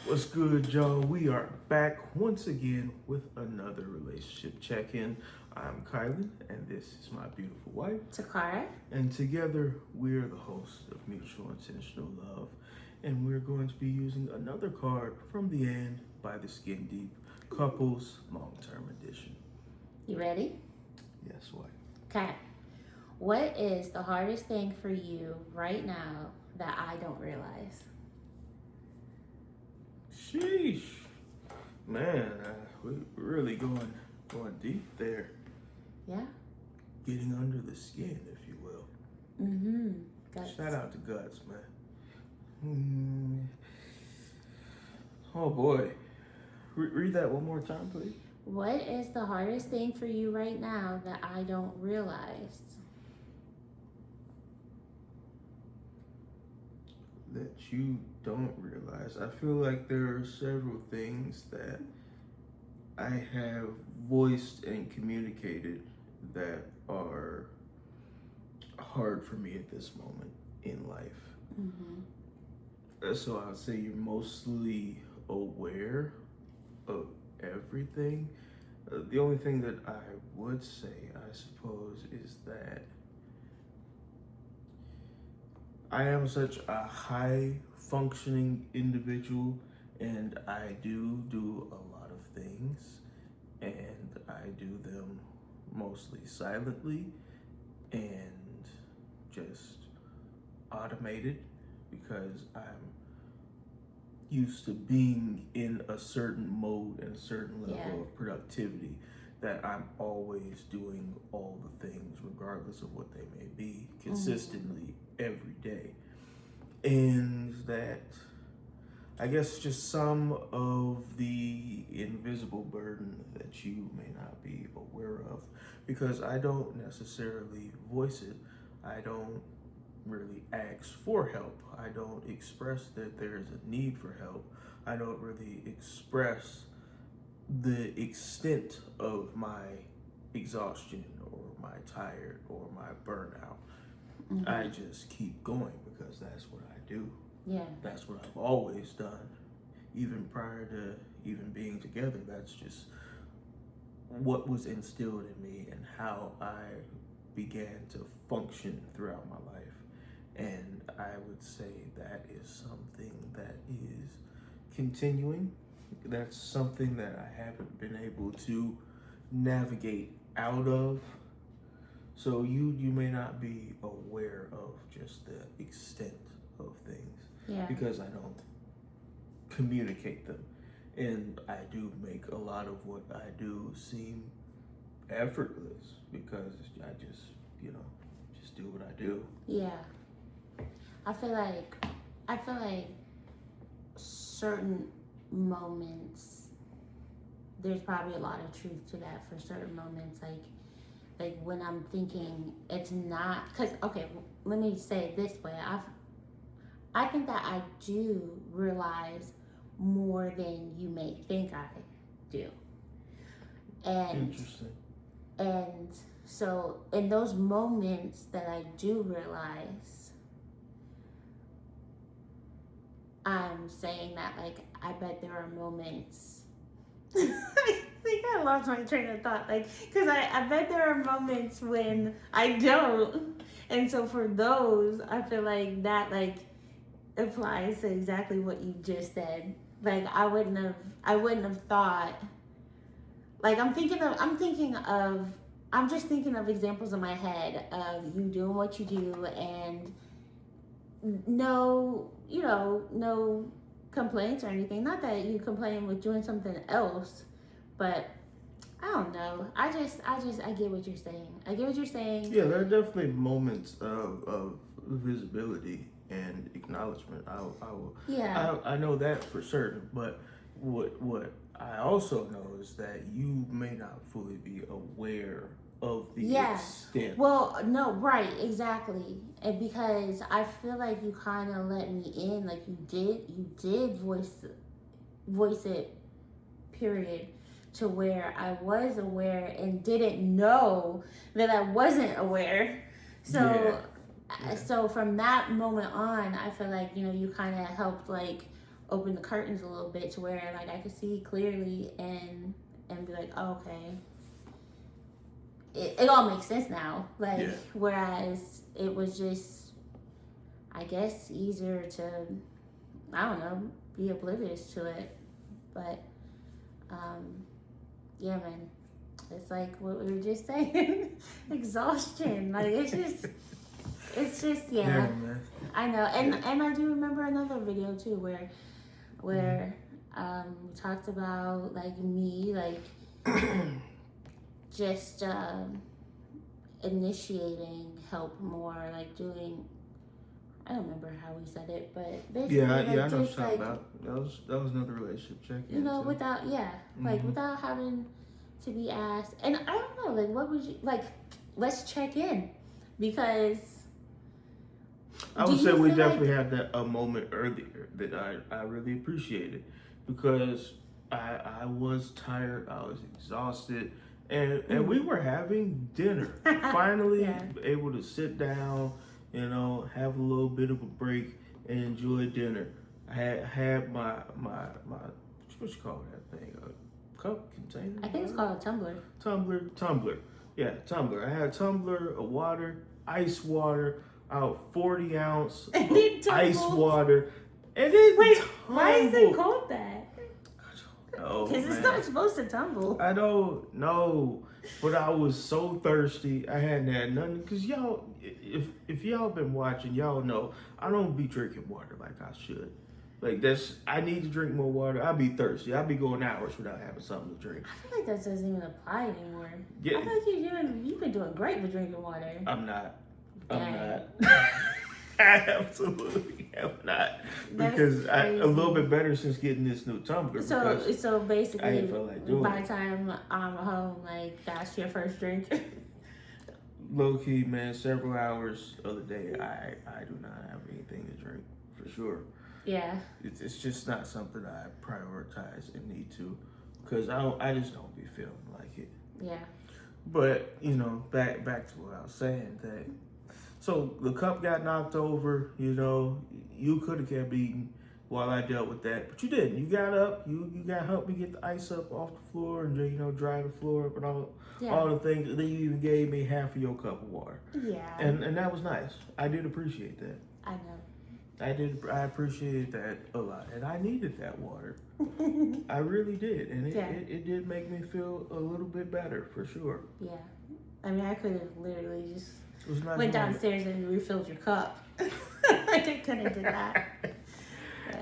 What's good, y'all? We are back once again with another relationship check-in. I'm Kylan, and this is my beautiful wife. Takara. And together, we're the hosts of Mutual Intentional Love. And we're going to be using another card from the end by the Skin Deep Couples Long-Term Edition. You ready? Yes, wife. Okay. What is the hardest thing for you right now that I don't realize? Sheesh. Man, we're really going deep there. Yeah. Getting under the skin, if you will. Mm-hmm. Guts. Shout out to Guts, man. Oh boy. Read that one more time, please. What is the hardest thing for you right now that I don't realize? That you don't realize. I feel like there are several things that I have voiced and communicated that are hard for me at this moment in life. Mm-hmm. So I would say you're mostly aware of everything. The only thing that I would say, I suppose, is that I am such a high functioning individual, and I do a lot of things, and I do them mostly silently and just automated because I'm used to being in a certain mode and a certain level of productivity that I'm always doing all the things regardless of what they may be consistently every day. And that I guess just some of the invisible burden that you may not be aware of, because I don't necessarily voice it. I don't really ask for help. I don't express that there's a need for help. I don't really express the extent of my exhaustion or my tired or my burnout. Mm-hmm. I just keep going because that's what I do. Yeah. That's what I've always done. Even prior to even being together, that's just what was instilled in me and how I began to function throughout my life. And I would say that is something that is continuing. That's something that I haven't been able to navigate out of. So you may not be aware of just the extent of things because I don't communicate them. And I do make a lot of what I do seem effortless because I just, just do what I do. Yeah. I feel like certain moments, there's probably a lot of truth to that for certain moments. Like when I'm thinking it's not, because, okay, let me say it this way. I think that I do realize more than you may think I do. And Interesting. And so in those moments that I do realize, I'm saying that, like, I bet there are moments. I think I lost my train of thought. Like, because I bet there are moments when I don't. And so for those, I feel like that, like, applies to exactly what you just said. Like, I wouldn't have thought. Like, I'm just thinking of examples in my head of you doing what you do and no complaints or anything. Not that you complain with doing something else, but I don't know. I get what you're saying. Yeah, there are definitely moments of visibility and acknowledgement. I will. Yeah. I know that for certain, but what I also know is that you may not fully be aware of the extent. Well, no, right, exactly. And because I feel like you kind of let me in, like you did voice it, period, to where I was aware and didn't know that I wasn't aware. So, so from that moment on, I feel like, you kind of helped, like, open the curtains a little bit to where like I could see clearly and be like, oh, okay, it all makes sense now. Like, Yeah. whereas it was just, I guess, easier to, I don't know, be oblivious to it. But yeah, man, it's like what we were just saying, exhaustion. Like it's just yeah. Man. I know, and I do remember another video too where we talked about like me like just initiating help more, like doing. I don't remember how we said it, but basically, Yeah, like, I know what you're just talking like, about. That was another relationship check. you know, without like without having to be asked. And I don't know, like, what would you like? Let's check in because I do would you say we feel definitely like- had that a moment earlier that I really appreciated because I was tired, I was exhausted, and we were having dinner. Finally Yeah. able to sit down, you know, have a little bit of a break and enjoy dinner. I had my what you call that thing? A cup container? I think it's called a tumbler. Tumbler. Yeah, tumbler. I had a tumbler of water, ice water, out 40 ounce And then of ice tumble. water, and then Wait, why is it tumbled. called that? Oh, Because it's man. not supposed to tumble. I don't know, but I was so thirsty. I hadn't had nothing. Cause y'all, if y'all been watching, y'all know I don't be drinking water like I should. Like I need to drink more water. I be thirsty. I be going hours without having something to drink. I feel like that doesn't even apply anymore. Yeah. I feel like you've been doing great with drinking water. I'm not. Dang. I absolutely am not. That's Because a little crazy. bit better since getting this new tumbler. because So I basically, didn't feel like doing by it. the time I'm home, like that's your first drink. Low key, man, several hours of the day, I do not have anything to drink for sure. Yeah. It's just not something I prioritize and need to, because I just don't be feeling like it. Yeah. But you know, back to what I was saying, that so the cup got knocked over. You know, you could have kept eating while I dealt with that, but you didn't. You got up. You got help me get the ice up off the floor and dry the floor up and all the things. And then you even gave me half of your cup of water. Yeah. And that was nice. I did appreciate that. I know. I appreciated that a lot, and I needed that water. I really did, and it did make me feel a little bit better for sure. Yeah. I mean, I could have literally just It was a nice went moment. downstairs and refilled your cup. Like I could have did that.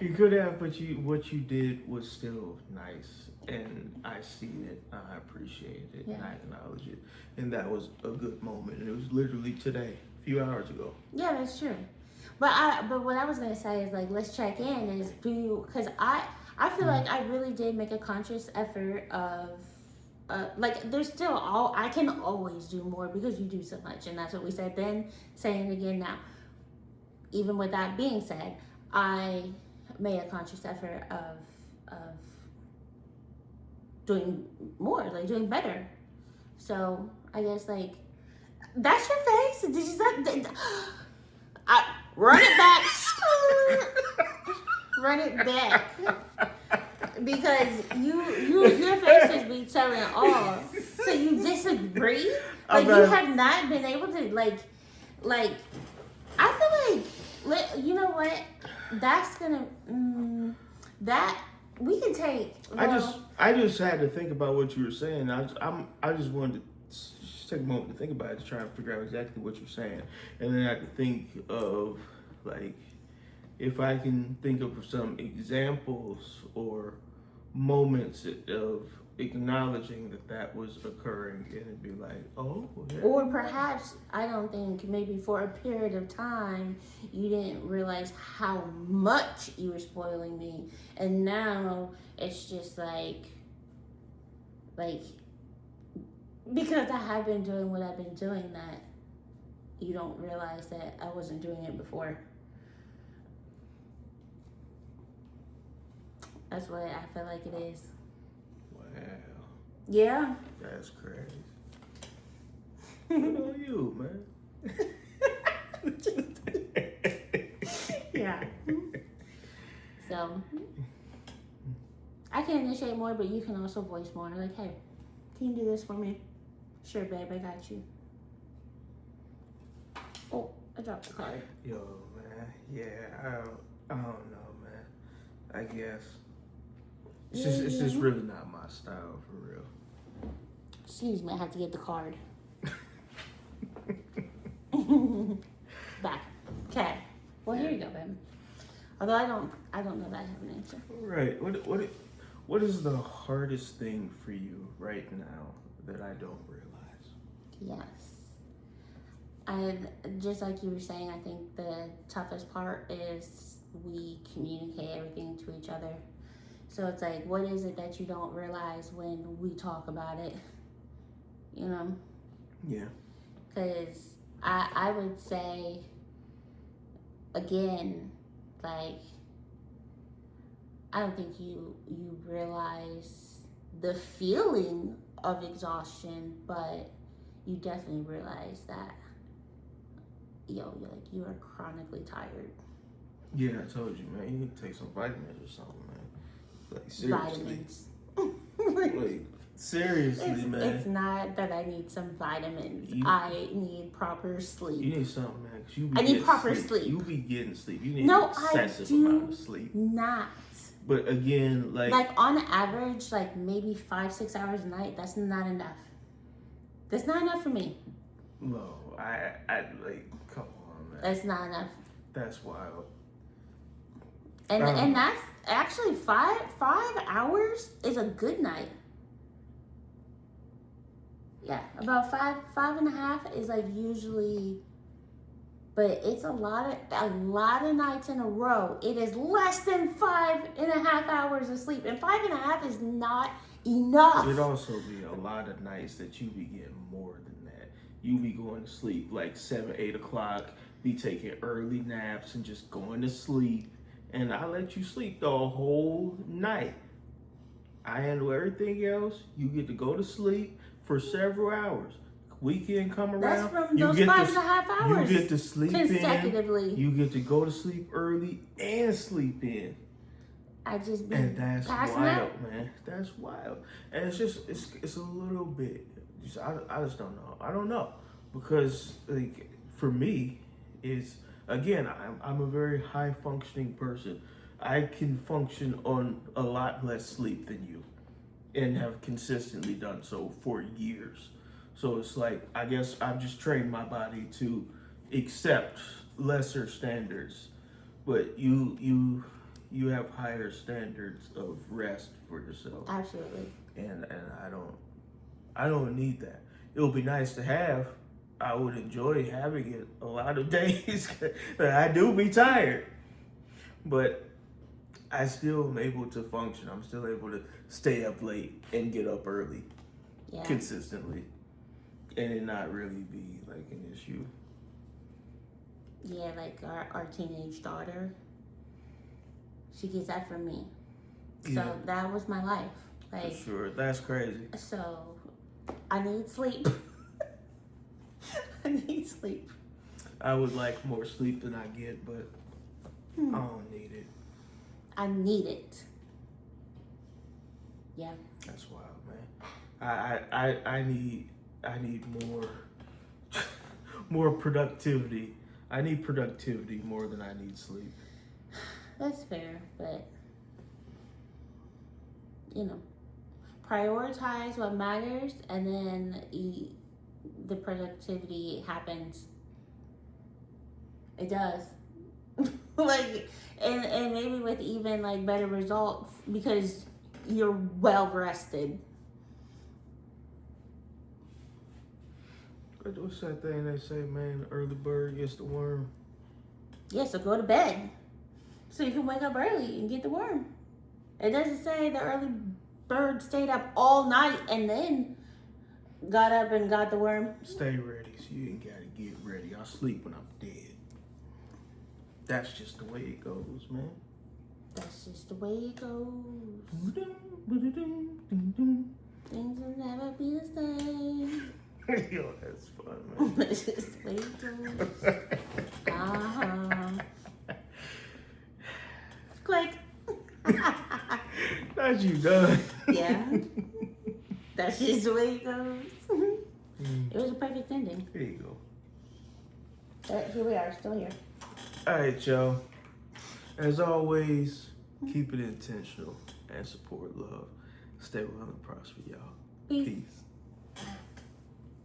You could have, but what you did was still nice, and I seen it, I appreciate it, and I acknowledge it, and that was a good moment, and it was literally today, a few hours ago. Yeah, that's true. But what I was gonna say is like let's check in is because I feel like I really did make a conscious effort of like there's still I can always do more because you do so much, and that's what we said then, saying it again now. Even with that being said, I made a conscious effort of doing more, like doing better. So I guess like that's your face. Did you say? Run it back. Run it back. Because your faces be telling all. So you disagree? Like you have not been able to like I feel like you know what? That's gonna that we can take. I just had to think about what you were saying. I just wanted to just take a moment to think about it, to try and figure out exactly what you're saying, and then I could think of like if I can think of some examples or moments of acknowledging that was occurring, and it'd be like, oh, yeah. Or perhaps I don't think maybe for a period of time you didn't realize how much you were spoiling me, and now it's just like because I have been doing what I've been doing that you don't realize that I wasn't doing it before. That's what I feel like it is. Wow, Yeah. that's crazy. Good on you, man. Yeah. So I can initiate more, but you can also voice more. Like, hey, can you do this for me? Sure, babe, I got you. Oh, I dropped the card. Yo, man. Yeah, I don't know, man. I guess. It's just really not my style, for real. Excuse me, I have to get the card. Back. Okay. Well, here you go, babe. Although I don't know that I have an answer. Right. What is the hardest thing for you right now that I don't realize? Yes. And just like you were saying, I think the toughest part is we communicate everything to each other. So it's like, what is it that you don't realize when we talk about it? You know? Yeah. Because I would say, again, like, I don't think you realize the feeling of exhaustion, but you definitely realize that, you're are chronically tired. Yeah, I told you, man. You need to take some vitamins or something, man. Like, seriously. Vitamins. Like, seriously, man. It's not that I need some vitamins. I need proper sleep. You need something, man. 'Cause you be I need getting proper sleep. You be getting sleep. You need No, an excessive I do amount of sleep. not. But again, like on average, like maybe 5-6 hours a night. That's not enough. That's not enough for me. No, I like, come on, man. That's not enough. That's wild. And that's actually 5 hours is a good night. Yeah, about 5.5 is like usually, but it's a lot of nights in a row. It is less than 5.5 hours of sleep, and 5.5 is not enough. It'd also be a lot of nights that you be getting more than that. You be going to sleep like 7, 8 o'clock, be taking early naps and just going to sleep, and I let you sleep the whole night. I handle everything else. You get to go to sleep for several hours. Weekend come around. That's from those 5.5 hours. You get to sleep consecutively. in. You get to go to sleep early and sleep in. I just be and that's passing wild, out. man. That's wild. And it's just it's a little bit. I just don't know. I don't know because like for me, it's again I'm a very high functioning person. I can function on a lot less sleep than you, and have consistently done so for years. So it's like, I guess I've just trained my body to accept lesser standards, but you have higher standards of rest for yourself. Absolutely. And I don't need that. It'll be nice to have. I would enjoy having it a lot of days. I do be tired, but I still am able to function. I'm still able to stay up late and get up early, consistently, and it not really be like an issue. Yeah, like our teenage daughter, she gets that from me. So that was my life. Like, for sure, that's crazy. So I need sleep. I need sleep. I would like more sleep than I get, but I don't need it. I need it. Yeah. That's wild, man. I need more productivity. I need productivity more than I need sleep. That's fair, but prioritize what matters, and then the productivity happens. It does. Like, and maybe with even like better results because you're well rested. What's that thing they say, man? Early bird gets the worm. Yeah, so go to bed so you can wake up early and get the worm. It doesn't say the early bird stayed up all night and then got up and got the worm. Stay ready, so you ain't gotta get ready. I'll sleep when I'm dead. That's just the way it goes, man. That's just the way it goes. Things will never be the same. Yo, that's fun, man. That's just the way it goes. Click. Not you done. Yeah. That's just the way it goes. It was a perfect ending. There you go. Here we are, still here. All right, y'all. As always, keep it intentional and support love. Stay well and prosper, y'all. Peace. Peace.